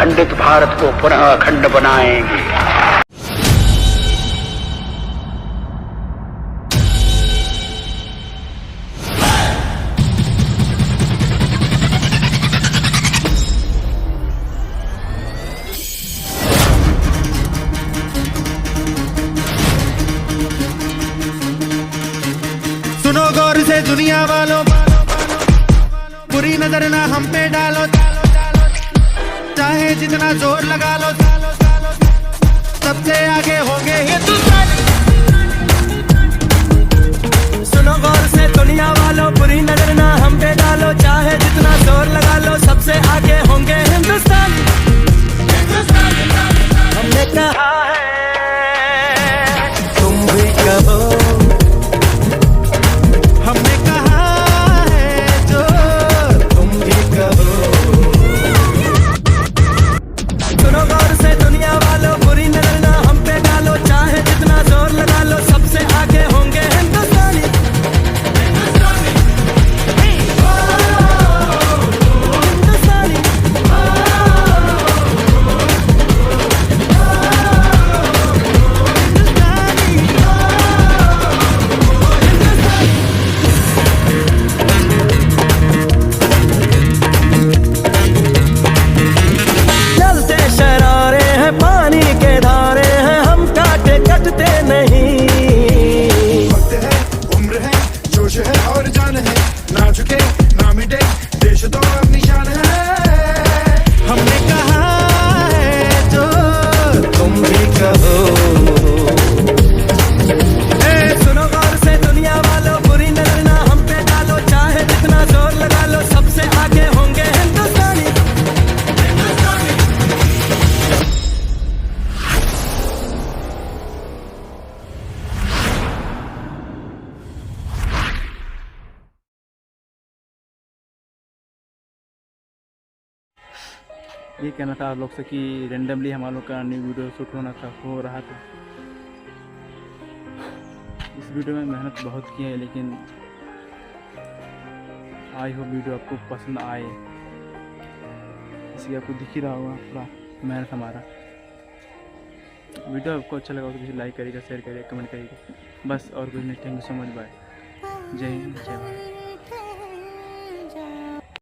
खंडित भारत को पुनः अखंड बनाएंगे। सुनो गौर से दुनिया वालों, बुरी नजर ना हम पे डालो, चाहे जितना जोर लगा लो, सबसे आगे होंगे हिंदुस्तानी। सुनो गौर से दुनिया वालों, बुरी नजर ना हम पे डालो, चाहे जितना जोर लगा लो, सबसे आगे होंगे हिंदुस्तानी। हमने कहा है तुम भी कहो, हमने कहा है जो तुम भी कहो। सुनो गौर से दुनिया वालों, बुरी नजर ना हम पे डालो, चाहे जितना जोर लगा लो, सबसे आगे होंगे हिंदुस्तानी। ये कहना था आप लोग से कि रेंडमली हमारे लोग का न्यू वीडियो शूट हो रहा था। इस वीडियो में मेहनत बहुत की है, लेकिन आई होप वीडियो आपको पसंद आए। इसलिए आपको दिख ही रहा होगा पूरा मेहनत हमारा। वीडियो आपको अच्छा लगा तो किसी लाइक करिएगा, शेयर करिएगा, कमेंट करिएगा, बस और कुछ नहीं। Thank you so much, bye. जय हिंद, जय भारत।